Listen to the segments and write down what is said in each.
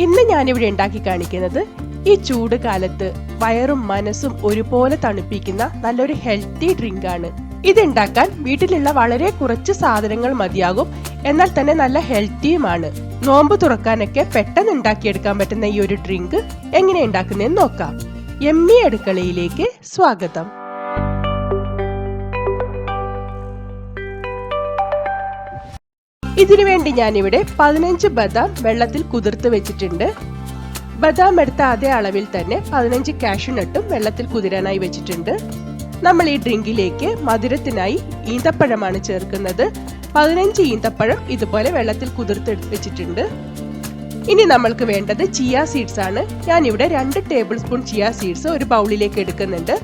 ഇന്ന് ഞാനിവിടെ ഉണ്ടാക്കി കാണിക്കുന്നത് ഈ ചൂട് കാലത്ത് വയറും മനസ്സും ഒരുപോലെ തണുപ്പിക്കുന്ന നല്ലൊരു ഹെൽത്തി ഡ്രിങ്ക് ആണ്. ഇതുണ്ടാക്കാൻ വീട്ടിലുള്ള വളരെ കുറച്ച് സാധനങ്ങൾ മതിയാകും, എന്നാൽ തന്നെ നല്ല ഹെൽത്തിയുമാണ്. നോമ്പ് തുറക്കാനൊക്കെ പെട്ടെന്ന് ഉണ്ടാക്കിയെടുക്കാൻ പറ്റുന്ന ഈ ഒരു ഡ്രിങ്ക് എങ്ങനെ ഉണ്ടാക്കുന്നതെന്ന് നോക്കാം. യമ്മി അടുക്കളയിലേക്ക് സ്വാഗതം. ഇതിനു വേണ്ടി ഞാനിവിടെ 15 ബദാം വെള്ളത്തിൽ കുതിർത്ത് വെച്ചിട്ടുണ്ട്. ബദാം എടുത്ത അതേ അളവിൽ തന്നെ 15 കാഷ്യൂനട്ടും വെള്ളത്തിൽ കുതിരാനായി വെച്ചിട്ടുണ്ട്. നമ്മൾ ഈ ഡ്രിങ്കിലേക്ക് മധുരത്തിനായി ഈന്തപ്പഴമാണ് ചേർക്കുന്നത്. 15 ഈന്തപ്പഴം ഇതുപോലെ വെള്ളത്തിൽ കുതിർത്ത് വെച്ചിട്ടുണ്ട്. ഇനി നമ്മൾക്ക് വേണ്ടത് ചിയ സീഡ്സ് ആണ്. ഞാനിവിടെ 2 ടേബിൾ സ്പൂൺ ചിയ സീഡ്സ് ഒരു ബൗളിലേക്ക് എടുക്കുന്നുണ്ട്.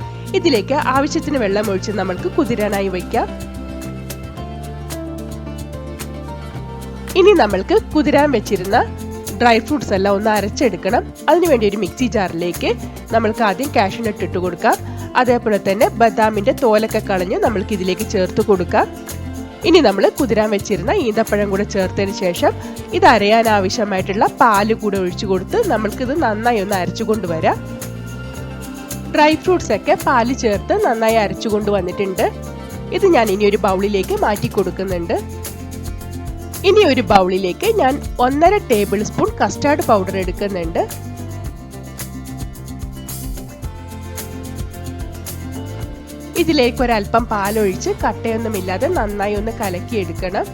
ഇതിലേക്ക് ആവശ്യത്തിന് വെള്ളം ഒഴിച്ച് നമ്മൾക്ക് കുതിരാനായി വയ്ക്കാം. ഇനി നമ്മൾക്ക് കുതിരാൻ വെച്ചിരുന്ന ഡ്രൈ ഫ്രൂട്ട്സ് എല്ലാം ഒന്ന് അരച്ചെടുക്കണം. അതിനുവേണ്ടി ഒരു മിക്സി ജാറിലേക്ക് നമ്മൾക്ക് ആദ്യം കാഷ്യൂനട്ട് ഇട്ട് കൊടുക്കാം. അതേപോലെ തന്നെ ബദാമിന്റെ തോലൊക്കെ കളഞ്ഞ് നമ്മൾക്ക് ഇതിലേക്ക് ചേർത്ത് കൊടുക്കാം. ഇനി നമ്മൾ കുതിരാൻ വെച്ചിരുന്ന ഈന്തപ്പഴം കൂടെ ചേർത്തതിന് ശേഷം ഇത് അരയാൻ ആവശ്യമായിട്ടുള്ള പാല് കൂടെ ഒഴിച്ചു കൊടുത്ത് നമ്മൾക്കിത് നന്നായി ഒന്ന് അരച്ചു കൊണ്ടുവരാം. ഡ്രൈ ഫ്രൂട്ട്സ് ഒക്കെ പാല് ചേർത്ത് നന്നായി അരച്ചു കൊണ്ടുവന്നിട്ടുണ്ട്. ഇത് ഞാൻ ഇനി ഒരു ബൗളിലേക്ക് മാറ്റി കൊടുക്കുന്നുണ്ട്. ഇനി ഒരു ബൗളിലേക്ക് ഞാൻ 1.5 ടേബിൾ സ്പൂൺ കസ്റ്റാർഡ് പൗഡർ എടുക്കുന്നുണ്ട്. ഇതിലേക്ക് ഒരല്പം പാലൊഴിച്ച് കട്ടയൊന്നുമില്ലാതെ നന്നായി ഒന്ന് കലക്കിയെടുക്കണം.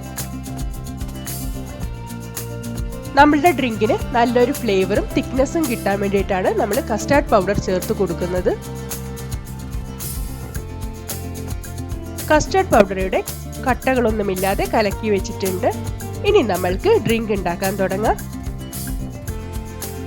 നമ്മളുടെ ഡ്രിങ്കിന് നല്ലൊരു ഫ്ലേവറും തിക്നെസ്സും കിട്ടാൻ വേണ്ടിയിട്ടാണ് നമ്മൾ കസ്റ്റാർഡ് പൗഡർ ചേർത്ത് കൊടുക്കുന്നത്. കസ്റ്റാർഡ് പൗഡറുടെ കട്ടകളൊന്നുമില്ലാതെ കലക്കി വെച്ചിട്ടുണ്ട്. ഇനി നമ്മൾക്ക് ഡ്രിങ്ക് ഉണ്ടാക്കാൻ തുടങ്ങാം.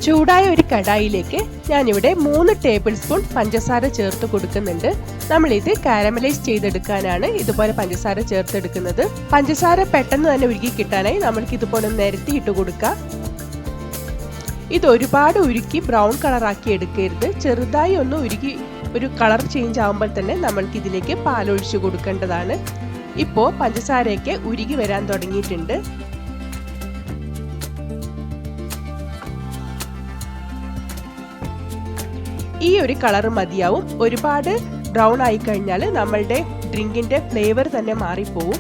ചൂടായ ഒരു കടായിലേക്ക് ഞാനിവിടെ 3 ടേബിൾ സ്പൂൺ പഞ്ചസാര ചേർത്ത് കൊടുക്കുന്നുണ്ട്. നമ്മൾ ഇത് കാരമലൈസ് ചെയ്തെടുക്കാനാണ് ഇതുപോലെ പഞ്ചസാര ചേർത്തെടുക്കുന്നത്. പഞ്ചസാര പെട്ടെന്ന് തന്നെ ഉരുക്കി കിട്ടാനായി നമ്മൾക്ക് ഇതുപോലെ നിരത്തി ഇട്ട് കൊടുക്കാം. ഇത് ഒരുപാട് ഉരുക്കി ബ്രൗൺ കളറാക്കി എടുക്കരുത്. ചെറുതായി ഒന്ന് ഉരുക്കി ഒരു കളർ ചേഞ്ച് ആകുമ്പോൾ തന്നെ നമ്മൾക്ക് ഇതിലേക്ക് പാലൊഴിച്ചു കൊടുക്കേണ്ടതാണ്. ഇപ്പോ പഞ്ചസാരയൊക്കെ ഉരുകി വരാൻ തുടങ്ങിയിട്ടുണ്ട്. ഈ ഒരു കളർ മതിയാവും. ഒരുപാട് ബ്രൗൺ ആയി കഴിഞ്ഞാൽ നമ്മളുടെ ഡ്രിങ്കിന്റെ ഫ്ലേവർ തന്നെ മാറിപ്പോവും.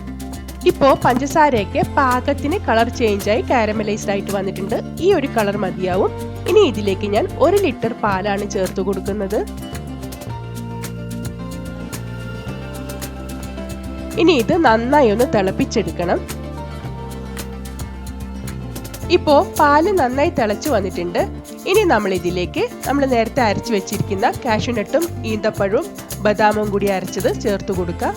ഇപ്പോ പഞ്ചസാരയൊക്കെ പാകത്തിന് കളർ ചേഞ്ച് ആയി കാരമലൈസ്ഡ് ആയിട്ട് വന്നിട്ടുണ്ട്. ഈ ഒരു കളർ മതിയാവും. ഇനി ഇതിലേക്ക് ഞാൻ 1 ലിറ്റർ പാലാണ് ചേർത്ത് കൊടുക്കുന്നത്. ഇനി ഇത് നന്നായി ഒന്ന് തിളപ്പിച്ചെടുക്കണം. ഇപ്പോ പാല് നന്നായി തിളച്ചു വന്നിട്ടുണ്ട്. ഇനി നമ്മൾ ഇതിലേക്ക് നമ്മൾ നേരത്തെ അരച്ചു വെച്ചിരിക്കുന്ന കാഷ്യൂനട്ടും ഈന്തപ്പഴവും ബദാമും കൂടി അരച്ചത് ചേർത്ത് കൊടുക്കാം.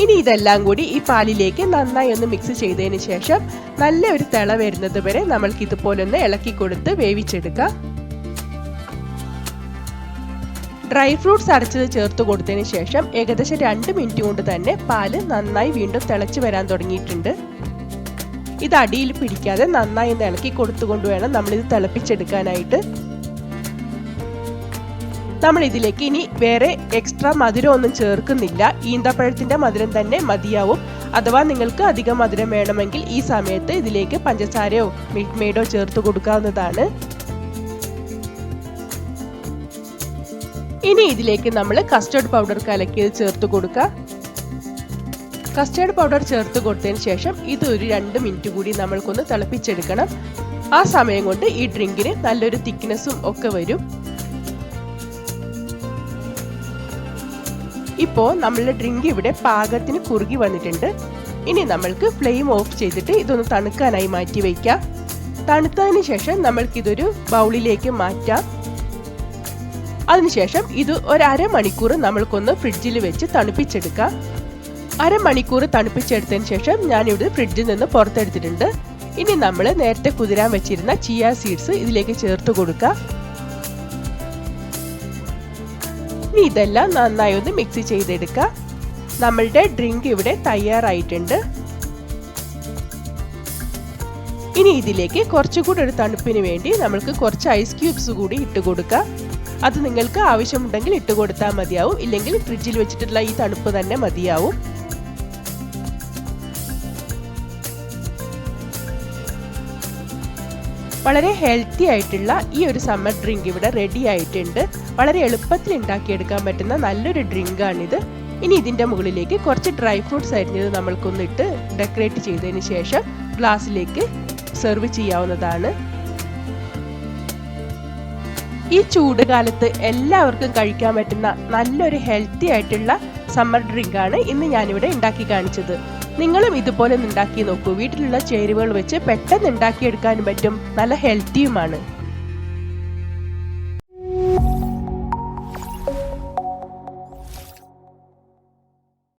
ഇനി ഇതെല്ലാം കൂടി ഈ പാലിലേക്ക് നന്നായി ഒന്ന് മിക്സ് ചെയ്തതിന് ശേഷം നല്ല ഒരു തിള വരുന്നത് വരെ നമ്മൾക്ക് ഇതുപോലെ ഒന്ന് ഇളക്കി കൊടുത്ത് വേവിച്ചെടുക്കാം. ഡ്രൈ ഫ്രൂട്ട്സ് അരച്ചത് ചേർത്ത് കൊടുത്തതിന് ശേഷം ഏകദേശം 2 മിനിറ്റ് കൊണ്ട് തന്നെ പാല് നന്നായി വീണ്ടും തിളച്ചു വരാൻ തുടങ്ങിയിട്ടുണ്ട്. ഇത് അടിയിൽ പിടിക്കാതെ നന്നായി ഒന്ന് ഇളക്കി കൊടുത്തുകൊണ്ട് വേണം നമ്മളിത് തിളപ്പിച്ചെടുക്കാനായിട്ട്. നമ്മൾ ഇതിലേക്ക് ഇനി വേറെ എക്സ്ട്രാ മധുരം ഒന്നും ചേർക്കുന്നില്ല. ഈന്തപ്പഴത്തിന്റെ മധുരം തന്നെ മതിയാവും. അഥവാ നിങ്ങൾക്ക് അധികം മധുരം വേണമെങ്കിൽ ഈ സമയത്ത് ഇതിലേക്ക് പഞ്ചസാരയോ മിൽക്ക് മെയ്ഡോ ചേർത്ത് കൊടുക്കാവുന്നതാണ്. ഇനി ഇതിലേക്ക് നമ്മൾ കസ്റ്റർഡ് പൗഡർ കലക്കിയത് ചേർത്ത് കൊടുക്കാം. കസ്റ്റർഡ് പൗഡർ ചേർത്ത് കൊടുത്തതിന് ശേഷം ഇത് ഒരു 2 മിനിറ്റ് കൂടി നമ്മൾക്കൊന്ന് തിളപ്പിച്ചെടുക്കണം. ആ സമയം കൊണ്ട് ഈ ഡ്രിങ്കിന് നല്ലൊരു തിക്നെസ്സും ഒക്കെ വരും. ഇപ്പോ നമ്മളുടെ ഡ്രിങ്ക് ഇവിടെ പാകത്തിന് കുറുകി വന്നിട്ടുണ്ട്. ഇനി നമ്മൾക്ക് ഫ്ലെയിം ഓഫ് ചെയ്തിട്ട് ഇതൊന്ന് തണുക്കാനായി മാറ്റി വയ്ക്കാം. തണുത്തതിന് ശേഷം നമ്മൾക്കിതൊരു ബൗളിലേക്ക് മാറ്റാം. അതിനുശേഷം ഇത് ഒരു അരമണിക്കൂർ നമ്മൾക്കൊന്ന് ഫ്രിഡ്ജിൽ വെച്ച് തണുപ്പിച്ചെടുക്കാം. അരമണിക്കൂർ തണുപ്പിച്ചെടുത്തതിന് ശേഷം ഞാനിവിടെ ഫ്രിഡ്ജിൽ നിന്ന് പുറത്തെടുത്തിട്ടുണ്ട്. ഇനി നമ്മൾ നേരത്തെ കുതിരാൻ വെച്ചിരുന്ന ചിയ സീഡ്സ് ഇതിലേക്ക് ചേർത്ത് കൊടുക്കാം. ഇനി ഇതെല്ലാം നന്നായി ഒന്ന് മിക്സ് ചെയ്തെടുക്കാം. നമ്മളുടെ ഡ്രിങ്ക് ഇവിടെ തയ്യാറായിട്ടുണ്ട്. ഇനി ഇതിലേക്ക് കുറച്ചുകൂടി ഒരു തണുപ്പിന് വേണ്ടി നമ്മൾക്ക് കുറച്ച് ഐസ് ക്യൂബ്സ് കൂടി ഇട്ട് കൊടുക്കാം. അത് നിങ്ങൾക്ക് ആവശ്യമുണ്ടെങ്കിൽ ഇട്ട് കൊടുത്താൽ മതിയാവും. ഇല്ലെങ്കിൽ ഫ്രിഡ്ജിൽ വെച്ചിട്ടുള്ള ഈ തണുപ്പ് തന്നെ മതിയാവും. വളരെ ഹെൽത്തി ആയിട്ടുള്ള ഈ ഒരു സമ്മർ ഡ്രിങ്ക് ഇവിടെ റെഡി ആയിട്ടുണ്ട്. വളരെ എളുപ്പത്തിൽ ഉണ്ടാക്കിയെടുക്കാൻ പറ്റുന്ന നല്ലൊരു ഡ്രിങ്കാണിത്. ഇനി ഇതിൻ്റെ മുകളിലേക്ക് കുറച്ച് ഡ്രൈ ഫ്രൂട്ട്സ് അരിഞ്ഞത് നമ്മൾക്കൊന്നിട്ട് ഡെക്കറേറ്റ് ചെയ്തതിന് ശേഷം ഗ്ലാസ്സിലേക്ക് സെർവ് ചെയ്യാവുന്നതാണ്. ഈ ചൂട് കാലത്ത് എല്ലാവർക്കും കഴിക്കാൻ പറ്റുന്ന നല്ലൊരു ഹെൽത്തി ആയിട്ടുള്ള സമ്മർ ഡ്രിങ്കാണ് ഇന്ന് ഞാനിവിടെ ഉണ്ടാക്കി കാണിച്ചത്. നിങ്ങളും ഇതുപോലെ ഉണ്ടാക്കി നോക്കൂ. വീട്ടിലുള്ള ചേരുവകൾ വെച്ച് പെട്ടെന്ന് ഉണ്ടാക്കിയെടുക്കാനും പറ്റും. നല്ല ഹെൽത്തിയുമാണ്.